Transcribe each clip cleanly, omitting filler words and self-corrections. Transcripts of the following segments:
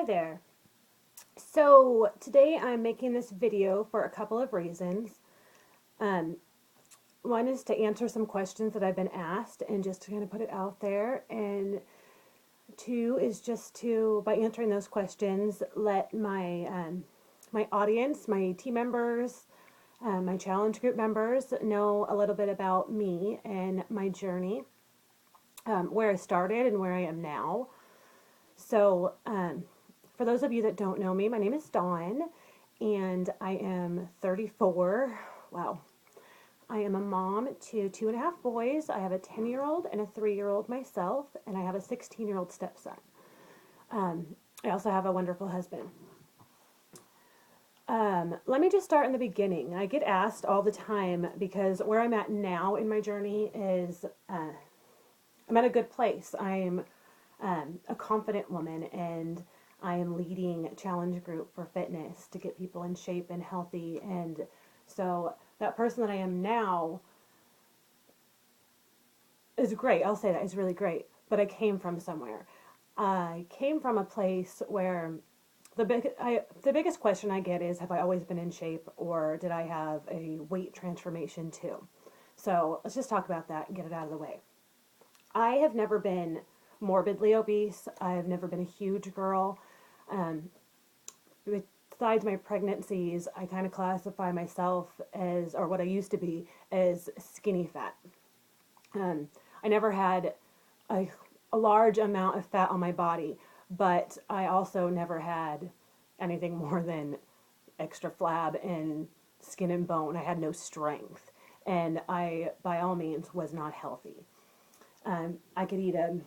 Hi there. So today I'm making this video for a couple of reasons. Um, One is to answer some questions that I've been asked and just to kind of put it out there. And two is just to, by answering those questions, let my audience, my team members, my challenge group members know a little bit about me and my journey, where I started and where I am now. So, for those of you that don't know me, my name is Dawn, and I am 34. Wow. I am a mom to two and a half boys. I have a 10-year-old and a 3-year-old myself, and I have a 16-year-old stepson. I also have a wonderful husband. Let me just start in the beginning. I get asked all the time because where I'm at now in my journey is I'm at a good place. I'm a confident woman, and I am leading a challenge group for fitness to get people in shape and healthy. And so that person that I am now is great. I'll say that is really great. But I came from somewhere. I came from a place where the biggest question I get is, have I always been in shape, or did I have a weight transformation too? So let's just talk about that and get it out of the way. I have never been morbidly obese. I have never been a huge girl. Um, Besides my pregnancies, I kind of classify myself as, or what I used to be, as skinny fat. I never had a, a large amount of fat on my body, but I also never had anything more than extra flab and skin and bone. I had no strength, and I, by all means, was not healthy. I could eat a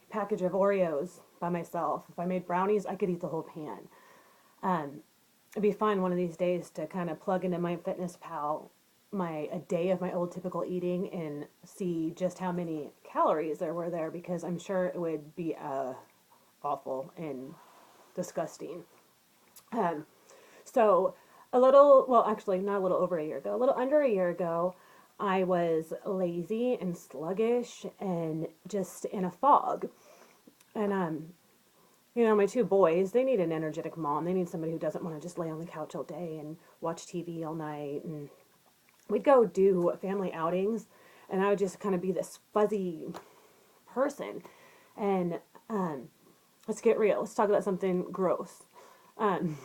package of Oreos by myself. If I made brownies, I could eat the whole pan. It'd be fun one of these days to kind of plug into my Fitness Pal a day of my old typical eating and see just how many calories there were there, because I'm sure it would be awful and disgusting. Um, so actually not a little over a year ago, a little under a year ago, I was lazy and sluggish and just in a fog. And my two boys, they need an energetic mom. They need somebody who doesn't want to just lay on the couch all day and watch TV all night. And we'd go do family outings, and I would just kind of be this fuzzy person. And let's get real. Let's talk about something gross. Um,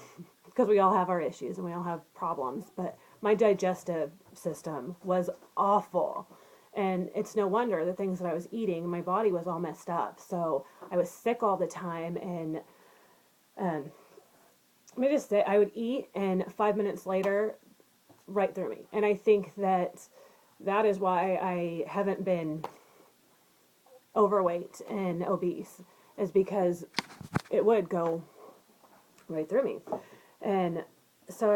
because we all have our issues and we all have problems. But my digestive system was awful. And it's no wonder the things that I was eating, my body was all messed up. So I was sick all the time. And um, let me just say, I would eat, and 5 minutes later, right through me. And I think that is why I haven't been overweight and obese, is because it would go right through me. And so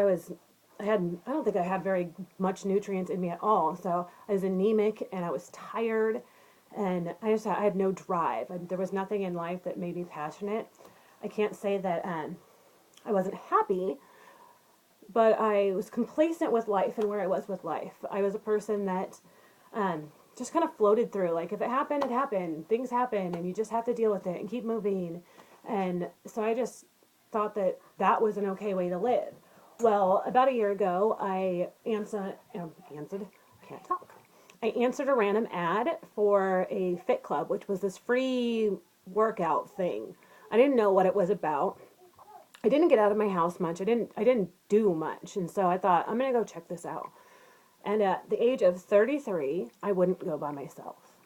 I don't think I had very much nutrients in me at all. So I was anemic, and I was tired, and I had no drive. There was nothing in life that made me passionate. I can't say that I wasn't happy, but I was complacent with life and where I was with life. I was a person that just kind of floated through. Like, if it happened, it happened. Things happen, and you just have to deal with it and keep moving. And so I just thought that was an okay way to live. Well, about a year ago, I can't talk. I answered a random ad for a Fit Club, which was this free workout thing. I didn't know what it was about. I didn't get out of my house much. I didn't do much. And so I thought, I'm going to go check this out. And at the age of 33, I wouldn't go by myself.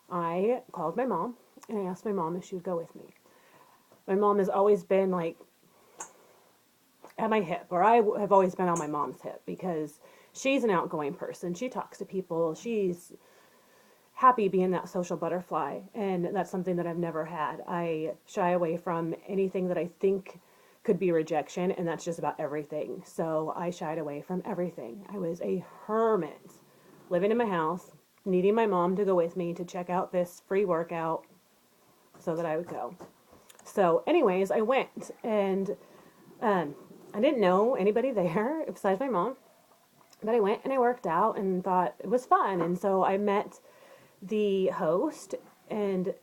I called my mom, and I asked my mom if she would go with me. My mom has always been like at my hip, or I have always been on my mom's hip, because she's an outgoing person. She talks to people. She's happy being that social butterfly, and that's something that I've never had. I shy away from anything that I think could be rejection, and that's just about everything. So I shied away from everything. I was a hermit, living in my house, needing my mom to go with me to check out this free workout so that I would go. So anyways, I went, and I didn't know anybody there besides my mom, but I went and I worked out and thought it was fun. And so I met the host, and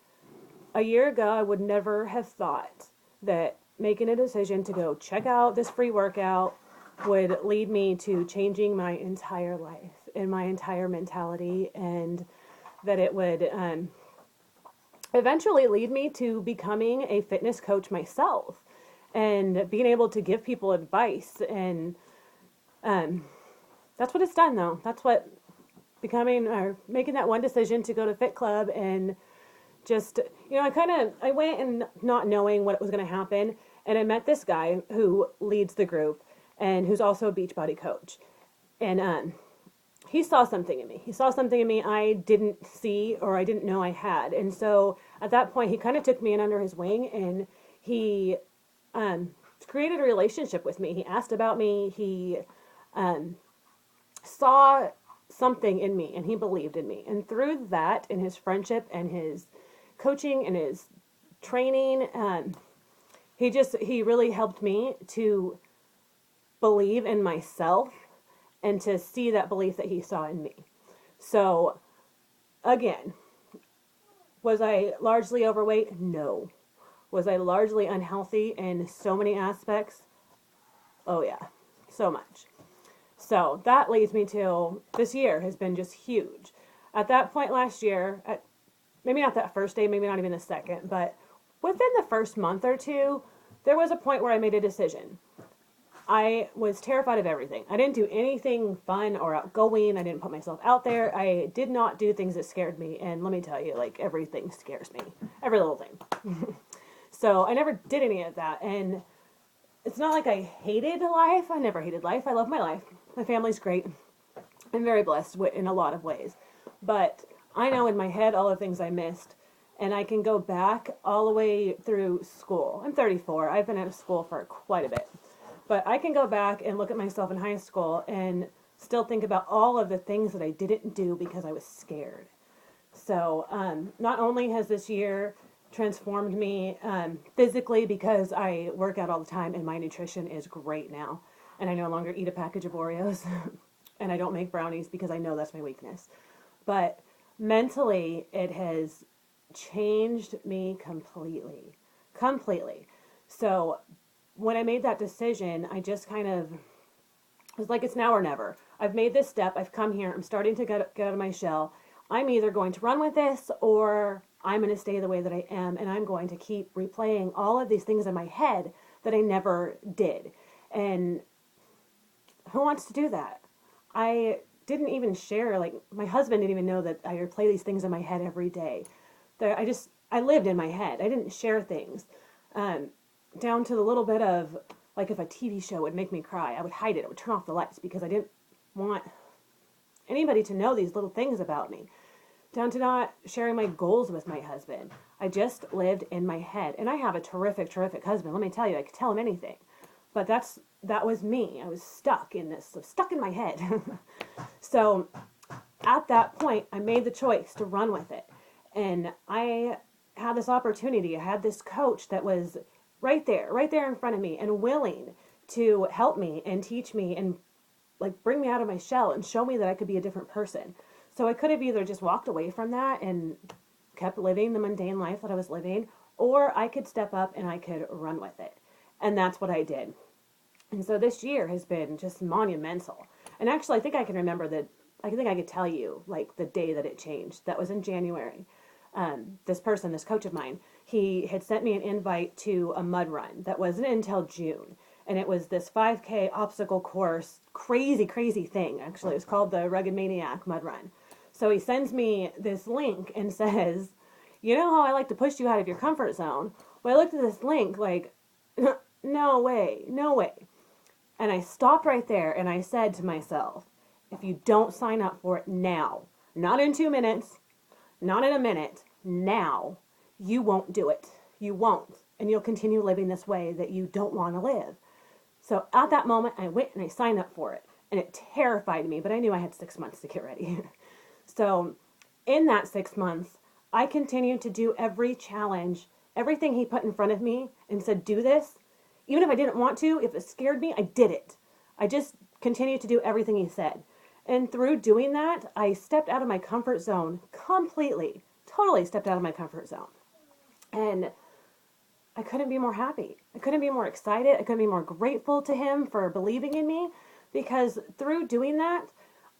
a year ago I would never have thought that making a decision to go check out this free workout would lead me to changing my entire life and my entire mentality, and that it would eventually lead me to becoming a fitness coach myself and being able to give people advice. And that's what it's done, though. That's what becoming or making that one decision to go to Fit Club, and just, I went and not knowing what was going to happen. And I met this guy who leads the group and who's also a Beachbody coach. And he saw something in me. He saw something in me I didn't see or I didn't know I had. And so at that point, he kind of took me in under his wing, and he created a relationship with me. He asked about me. He saw something in me, and he believed in me. And through that, in his friendship and his coaching and his training, he really helped me to believe in myself and to see that belief that he saw in me. So again, was I largely overweight? No. Was I largely unhealthy in so many aspects? Oh yeah, so much. So that leads me to this year has been just huge. At that point last year, maybe not that first day, maybe not even the second, but within the first month or two, there was a point where I made a decision. I was terrified of everything. I didn't do anything fun or outgoing. I didn't put myself out there. I did not do things that scared me. And let me tell you, like, everything scares me. Every little thing. So I never did any of that. And it's not like I hated life. I never hated life. I love my life. My family's great. I'm very blessed in a lot of ways. But I know in my head all the things I missed. And I can go back all the way through school. I'm 34. I've been out of school for quite a bit. But I can go back and look at myself in high school and still think about all of the things that I didn't do because I was scared. So not only has this year transformed me physically, because I work out all the time and my nutrition is great now. And I no longer eat a package of Oreos. And I don't make brownies because I know that's my weakness. But mentally, it has changed me completely. Completely. So when I made that decision, I just kind of was like, it's now or never. I've made this step. I've come here. I'm starting to get out of my shell. I'm either going to run with this or I'm going to stay the way that I am, and I'm going to keep replaying all of these things in my head that I never did. And who wants to do that? I didn't even share, like, my husband didn't even know that I replay these things in my head every day. I lived in my head. I didn't share things. Down to the little bit of, like, if a TV show would make me cry, I would hide it. I would turn off the lights because I didn't want anybody to know these little things about me. Down to not sharing my goals with my husband. I just lived in my head. And I have a terrific, terrific husband. Let me tell you, I could tell him anything. But that was me. I was stuck in my head. So at that point, I made the choice to run with it. And I had this opportunity. I had this coach that was right there in front of me and willing to help me and teach me and, like, bring me out of my shell and show me that I could be a different person. So I could have either just walked away from that and kept living the mundane life that I was living, or I could step up and I could run with it. And that's what I did. And so this year has been just monumental. And actually, I think I can remember that. I think I could tell you, like, the day that it changed. That was in January. This coach of mine, he had sent me an invite to a mud run that wasn't until June. And it was this 5K obstacle course, crazy, crazy thing. Actually, it was called the Rugged Maniac Mud Run. So he sends me this link and says, you know how I like to push you out of your comfort zone? Well, I looked at this link like, no way, no way. And I stopped right there and I said to myself, if you don't sign up for it now, not in 2 minutes, not in a minute, now, you won't do it. You won't. And you'll continue living this way that you don't want to live. So at that moment, I went and I signed up for it. And it terrified me, but I knew I had 6 months to get ready. So in that 6 months, I continued to do every challenge, everything he put in front of me and said, do this. Even if I didn't want to, if it scared me, I did it. I just continued to do everything he said. And through doing that, I stepped out of my comfort zone completely, totally stepped out of my comfort zone. And I couldn't be more happy. I couldn't be more excited. I couldn't be more grateful to him for believing in me, because through doing that,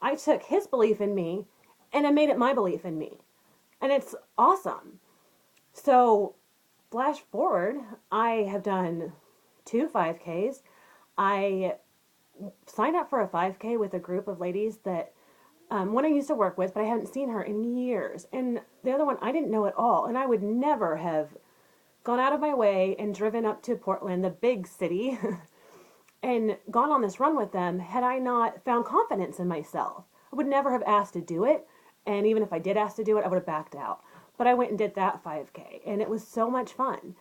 I took his belief in me and I made it my belief in me. And it's awesome. So, flash forward, I have done 2 5Ks. I signed up for a 5K with a group of ladies that one I used to work with, but I hadn't seen her in years. And the other one I didn't know at all. And I would never have gone out of my way and driven up to Portland, the big city, and gone on this run with them had I not found confidence in myself. I would never have asked to do it. And even if I did ask to do it, I would have backed out. But I went and did that 5K, and it was so much fun.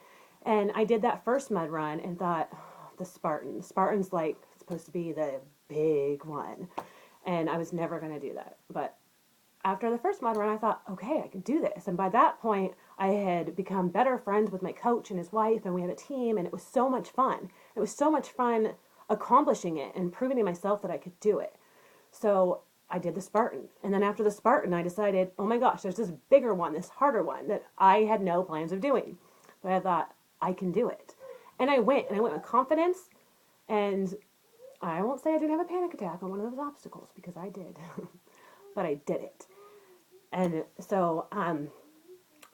And I did that first mud run and thought, oh, the Spartan. Spartan's like supposed to be the big one. And I was never going to do that. But after the first mud run, I thought, okay, I can do this. And by that point, I had become better friends with my coach and his wife, and we had a team, and it was so much fun. It was so much fun accomplishing it and proving to myself that I could do it. So I did the Spartan. And then after the Spartan, I decided, oh my gosh, there's this bigger one, this harder one that I had no plans of doing. But I thought, I can do it. And I went with confidence, and I won't say I didn't have a panic attack on one of those obstacles, because I did. But I did it. And so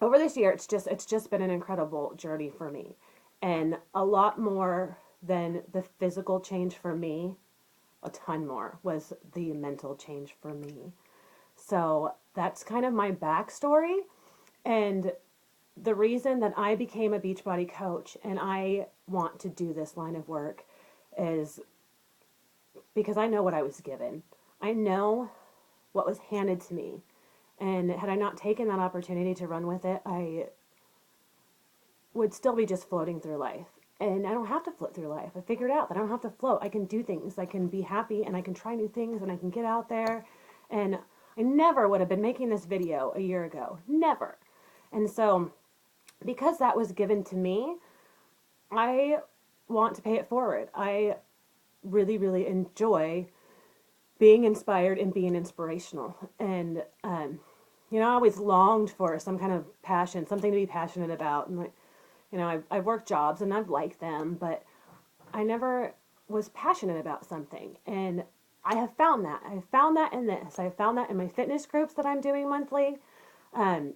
over this year, it's just been an incredible journey for me. And a lot more than the physical change for me, a ton more was the mental change for me. So that's kind of my backstory. And the reason that I became a Beachbody coach and I want to do this line of work is because I know what I was given. I know what was handed to me. And had I not taken that opportunity to run with it, I would still be just floating through life. And I don't have to float through life. I figured out that I don't have to float. I can do things. I can be happy, and I can try new things, and I can get out there. And I never would have been making this video a year ago. Never. And so, because that was given to me, I want to pay it forward. I really, really enjoy being inspired and being inspirational. And, I always longed for some kind of passion, something to be passionate about. And I've worked jobs and I've liked them, but I never was passionate about something. And I have found that. I found that in this. I have found that in my fitness groups that I'm doing monthly. I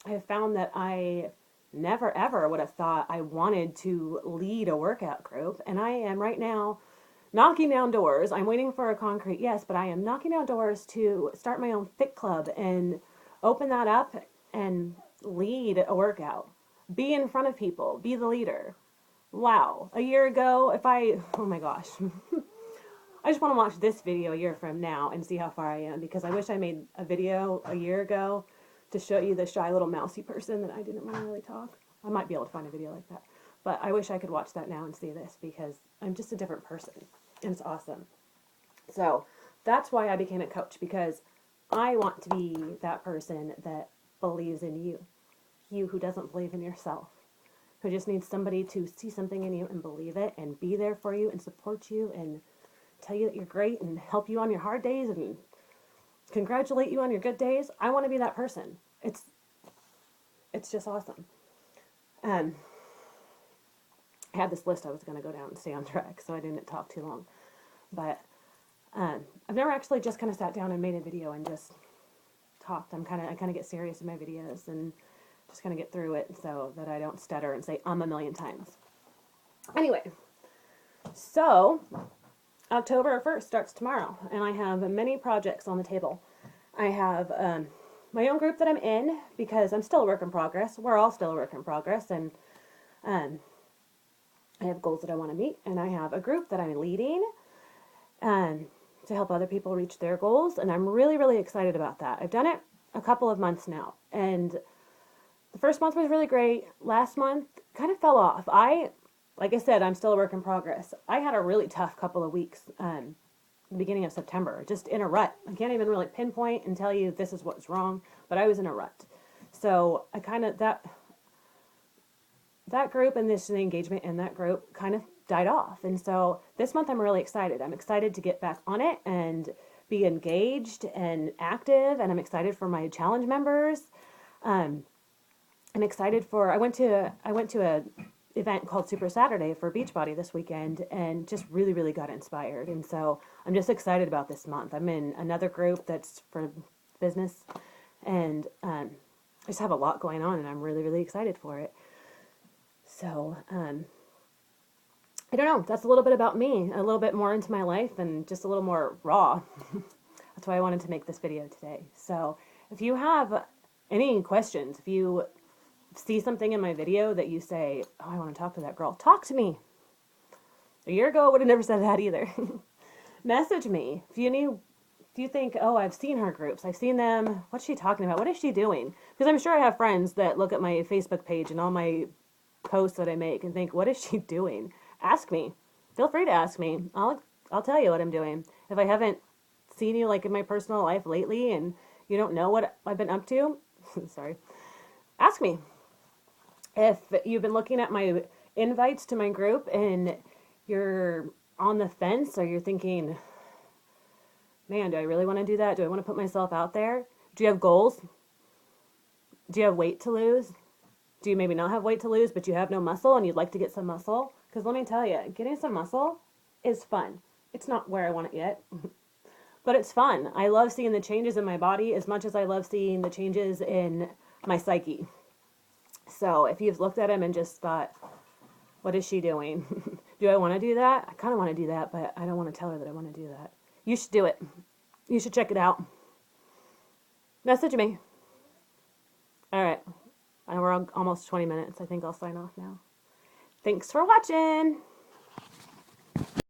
have found that I never ever would have thought I wanted to lead a workout group. And I am right now knocking down doors. I'm waiting for a concrete yes, but I am knocking down doors to start my own fit club and open that up and lead a workout. Be in front of people. Be the leader. Wow. A year ago, oh my gosh. I just want to watch this video a year from now and see how far I am, because I wish I made a video a year ago to show you the shy little mousy person that I didn't want to really talk. I might be able to find a video like that. But I wish I could watch that now and see this, because I'm just a different person. And it's awesome. So that's why I became a coach, because I want to be that person that believes in you. You who doesn't believe in yourself, who just needs somebody to see something in you and believe it and be there for you and support you and tell you that you're great and help you on your hard days and congratulate you on your good days. I want to be that person. It's just awesome. I had this list I was going to go down and stay on track, so I didn't talk too long. But I've never actually just kind of sat down and made a video and just talked. I kind of get serious in my videos and just kind of get through it so that I don't stutter and say a million times. Anyway, so October 1st starts tomorrow, and I have many projects on the table. I have my own group that I'm in, because I'm still a work in progress. We're all still a work in progress, and I have goals that I want to meet, and I have a group that I'm leading to help other people reach their goals, and I'm really, really excited about that. I've done it a couple of months now, and the first month was really great. Last month kind of fell off. Like I said, I'm still a work in progress. I had a really tough couple of weeks the beginning of September, just in a rut. I can't even really pinpoint and tell you this is what's wrong, but I was in a rut. So I kind of, that group and the engagement in that group kind of died off. And so this month I'm really excited. I'm excited to get back on it and be engaged and active, and I'm excited for my challenge members. I'm excited for, I went to a event called Super Saturday for Beachbody this weekend and just really, really got inspired. And so I'm just excited about this month. I'm in another group that's for business, and I just have a lot going on, and I'm really, really excited for it. So, I don't know. That's a little bit about me, a little bit more into my life, and just a little more raw. That's why I wanted to make this video today. So if you have any questions, if you see something in my video that you say, oh, I want to talk to that girl, talk to me. A year ago, I would have never said that either. Message me. If you think, oh, I've seen her groups, I've seen them, what's she talking about? What is she doing? Because I'm sure I have friends that look at my Facebook page and all my posts that I make and think, what is she doing? Ask me. Feel free to ask me. I'll tell you what I'm doing. If I haven't seen you like in my personal life lately and you don't know what I've been up to, sorry, ask me. If you've been looking at my invites to my group and you're on the fence, or you're thinking, man, do I really want to do that? Do I want to put myself out there? Do you have goals? Do you have weight to lose? Do you maybe not have weight to lose, but you have no muscle and you'd like to get some muscle? Because let me tell you, getting some muscle is fun. It's not where I want it yet, but it's fun. I love seeing the changes in my body as much as I love seeing the changes in my psyche. So if you've looked at him and just thought, what is she doing? Do I want to do that? I kind of want to do that, but I don't want to tell her that I want to do that. You should do it. You should check it out. Message me. All right. We're almost 20 minutes. I think I'll sign off now. Thanks for watching.